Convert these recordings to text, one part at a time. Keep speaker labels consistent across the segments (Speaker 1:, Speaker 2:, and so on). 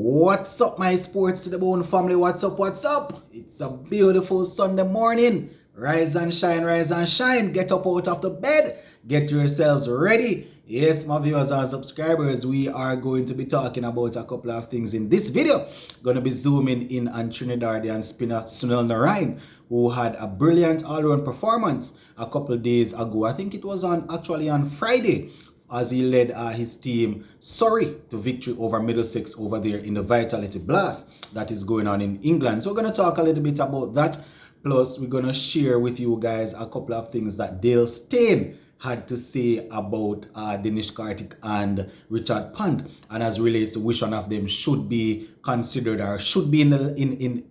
Speaker 1: What's up, my sports to the bone family? What's up? What's up? It's a beautiful Sunday morning. Rise and shine, rise and shine. Get up out of the bed. Get yourselves ready. Yes, my viewers and subscribers, we are going to be talking about a couple of things in this video. Going to be zooming in on Trinidadian spinner Sunil Narine, who had a brilliant all-round performance a couple days ago. I think it was actually on Friday, as he led his team to victory over Middlesex over there in the Vitality Blast that is going on in England. So we're going to talk a little bit about that. Plus, we're going to share with you guys a couple of things that Dale Steyn had to say about Dinesh Karthik and Richard Pant, and as relates to which one of them should be considered or should be in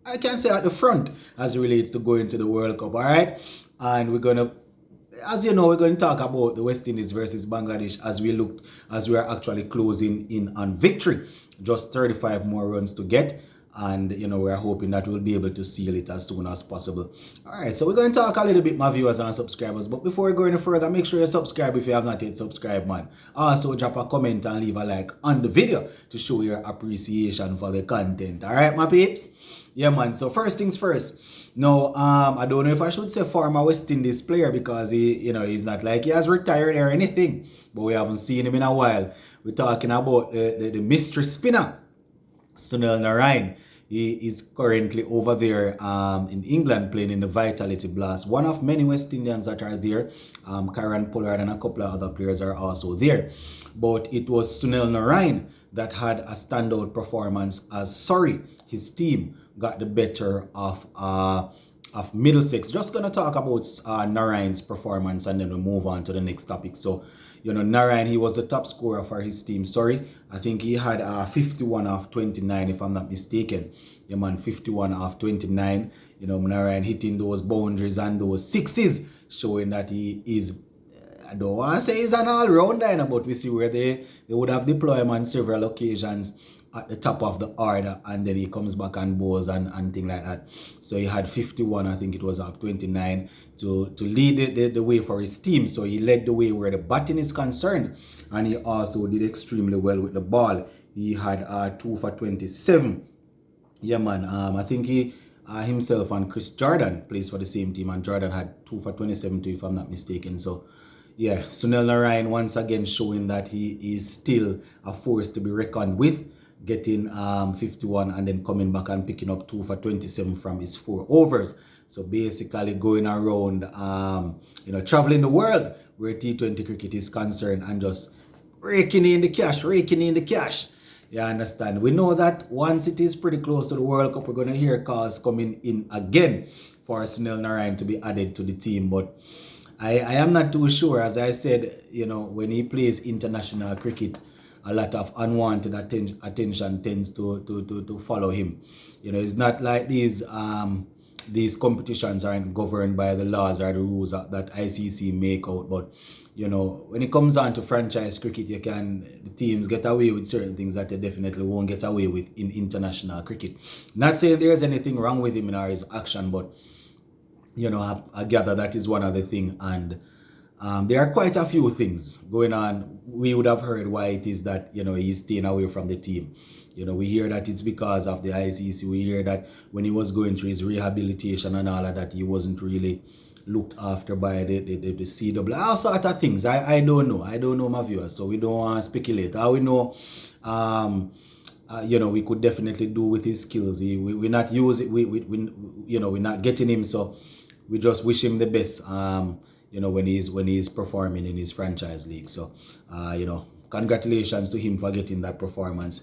Speaker 1: I can say at the front as it relates to going to the World Cup. All right, and we're going to, as you know, we're going to talk about the West Indies versus Bangladesh as we are actually closing in on victory. Just 35 more runs to get. And, we're hoping that we'll be able to seal it as soon as possible. All right, so we're going to talk a little bit, my viewers and subscribers. But before we go any further, make sure you subscribe if you have not yet subscribed, man. Also, drop a comment and leave a like on the video to show your appreciation for the content. All right, my peeps? Yeah, man. So first things first. Now, I don't know if I should say former West Indies player because he's not like he has retired or anything. But we haven't seen him in a while. We're talking about the mystery spinner, Sunil Narine. He is currently over there in England playing in the Vitality Blast. One of many West Indians that are there. Karen Pollard and a couple of other players are also there. But it was Sunil Narine that had a standout performance as his team got the better of Middlesex. Just going to talk about Narine's performance and then we'll move on to the next topic. So, Narine, he was the top scorer for his team. I think he had 51 off 29, if I'm not mistaken. Yeah, man, 51 off 29. Narine hitting those boundaries and those sixes, showing that he is, I don't want to say he's an all-rounder, but we see where they would have deployed him on several occasions at the top of the order, and then he comes back and bowls and things like that. So he had 51, I think it was off 29, to lead the way for his team. So he led the way where the batting is concerned, and he also did extremely well with the ball. He had 2 for 27. Yeah, man. I think he himself and Chris Jordan plays for the same team, and Jordan had 2 for 27 too, if I'm not mistaken. So yeah, Sunil Narine once again showing that he is still a force to be reckoned with, getting 51 and then coming back and picking up 2 for 27 from his 4 overs. So basically going around, traveling the world where T20 cricket is concerned and just raking in the cash. You understand? We know that once it is pretty close to the World Cup, we're going to hear calls coming in again for Sunil Narine to be added to the team. But I am not too sure. As I said, when he plays international cricket, a lot of unwanted attention tends to follow him. It's not like these competitions aren't governed by the laws or the rules that ICC make out. But when it comes on to franchise cricket, the teams get away with certain things that they definitely won't get away with in international cricket. Not saying there's anything wrong with him or his action, but I gather that is one of the things. And there are quite a few things going on. We would have heard why it is that, he's staying away from the team. We hear that it's because of the ICC. We hear that when he was going through his rehabilitation and all of that, he wasn't really looked after by the CW. All sort of things. I don't know. I don't know, my viewers. So we don't want to speculate. All we know, we could definitely do with his skills. We're not using, we're not getting him. So we just wish him the best. When he's performing in his franchise league. So, congratulations to him for getting that performance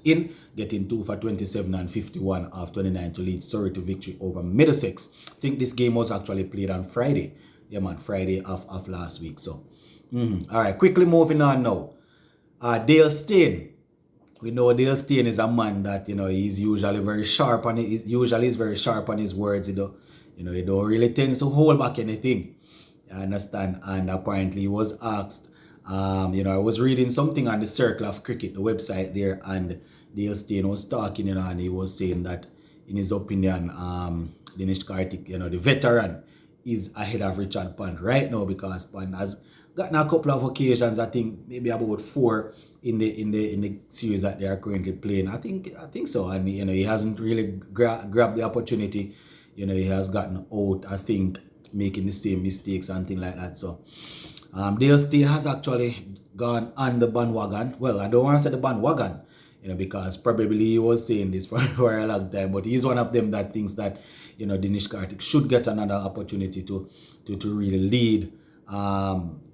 Speaker 1: getting 2 for 27 and 51 off 29 to lead Surrey to victory over Middlesex. I think this game was actually played on Friday. Yeah, man, Friday of last week. So, all right, quickly moving on now. Dale Steyn. We know Dale Steyn is a man that, he's usually very sharp and he's very sharp on his words. He don't really tend to hold back anything. I understand, and apparently he was asked, I was reading something on the Circle of Cricket, the website there, and Dale Steyn was talking, and he was saying that, in his opinion, Dinesh Karthik, the veteran, is ahead of Richard Pant right now because Pant has gotten a couple of occasions. I think maybe about 4 in the series that they are currently playing. I think so, and he hasn't really grabbed the opportunity. He has gotten out. I think making the same mistakes and things like that. So Dale Steele has actually gone on the bandwagon. Well, I don't want to say the bandwagon, because probably he was saying this for a long time, but he's one of them that thinks that, Dinesh Karthik should get another opportunity to really lead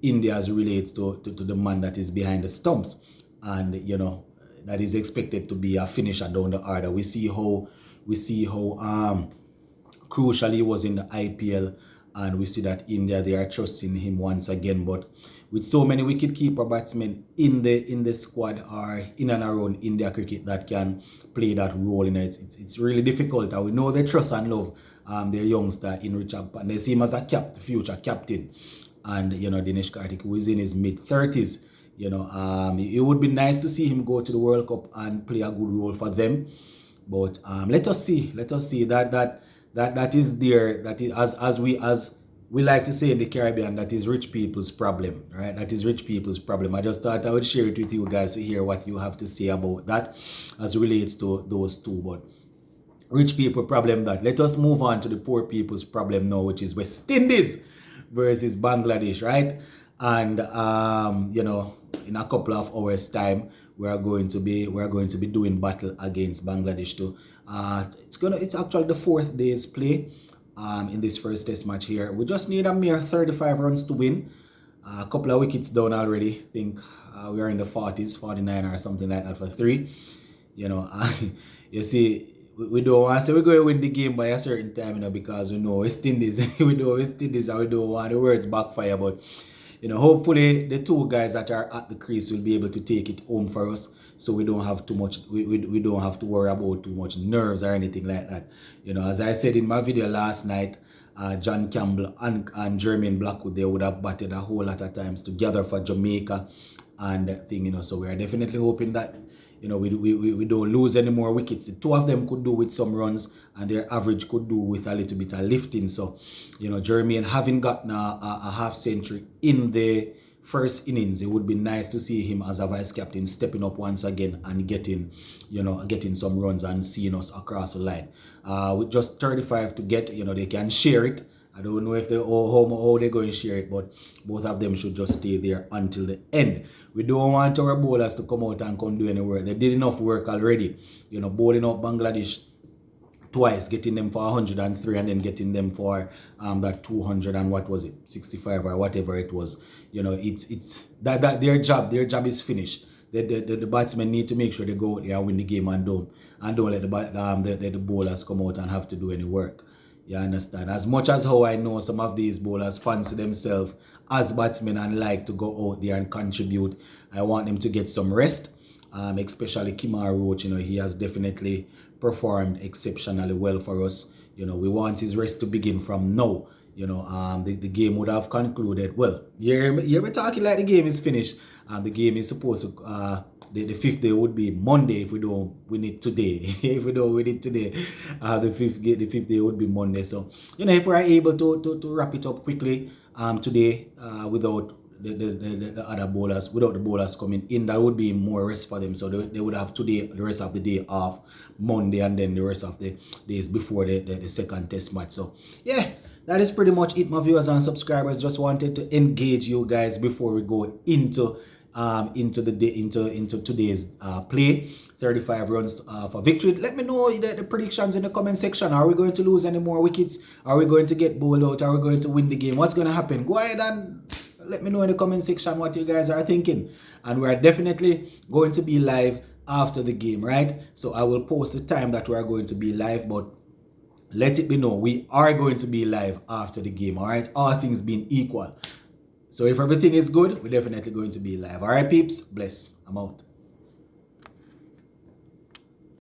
Speaker 1: India as relates to the man that is behind the stumps, and that is expected to be a finisher down the order. We see how crucial he was in the IPL, and we see that India, they are trusting him once again. But with so many wicket-keeper batsmen in the squad or in and around India cricket that can play that role, it's really difficult. And we know they trust and love their youngster in Richard Pant. They see him as a future captain. And Dinesh Karthik, who is in his mid-30s, it would be nice to see him go to the World Cup and play a good role for them. But let us see that is there. That is, as we like to say in the Caribbean, that is rich people's problem, right? That is rich people's problem. I just thought I would share it with you guys to hear what you have to say about that as relates to those two. But rich people problem that. Let us move on to the poor people's problem now, which is West Indies versus Bangladesh, right? And in a couple of hours time, we are going to be doing battle against Bangladesh too. It's actually the 4th day's play in this first test match here. We just need a mere 35 runs to win. A couple of wickets down already. I think we are in the 40s, 49 or something like that for 3. You see, we don't want to say we're going to win the game by a certain time, because we know West Indies, and we don't want the words backfire. But hopefully the 2 guys that are at the crease will be able to take it home for us, so we don't have too much. We don't have to worry about too much nerves or anything like that. As I said in my video last night, John Campbell and Jermaine Blackwood, they would have batted a whole lot of times together for Jamaica and thing. So we are definitely hoping that we don't lose any more wickets. The 2 of them could do with some runs, and their average could do with a little bit of lifting. So, Jermaine having gotten a half century in the first innings, it would be nice to see him as a vice captain stepping up once again and getting some runs and seeing us across the line. With just 35 to get, they can share it. I don't know if how they're going to share it, but both of them should just stay there until the end. We don't want our bowlers to come out and come do any work. They did enough work already. Bowling out Bangladesh twice, getting them for 103 and then getting them for that 200 and what was it, 65 or whatever it was. It's that their job is finished. The batsmen need to make sure they go out there and win the game and don't let the bowlers come out and have to do any work. You understand? As much as how I know some of these bowlers fancy themselves as batsmen and like to go out there and contribute, I want them to get some rest. Especially Kimar Roach, he has definitely performed exceptionally well for us. We want his rest to begin from now. The game would have concluded. Well, we're talking like the game is finished. The game is supposed to, the 5th day would be Monday if we don't win it today. If we don't win it today, the 5th day would be Monday. So, if we're able to wrap it up quickly today without the other bowlers, without the bowlers coming in, that would be more rest for them. So they would have today, the rest of the day off, Monday, and then the rest of the days before the second test match. So, yeah. That is pretty much it, my viewers and subscribers. Just wanted to engage you guys before we go into today's play. 35 runs for victory. Let me know the predictions in the comment section. Are we going to lose any more wickets? Are we going to get bowled out? Are we going to win the game? What's going to happen? Go ahead and let me know in the comment section what you guys are thinking. And we are definitely going to be live after the game, right? So I will post the time that we are going to be live, but let it be known we are going to be live after the game, all right? All things being equal. So if everything is good, we're definitely going to be live. All right, peeps? Bless. I'm out.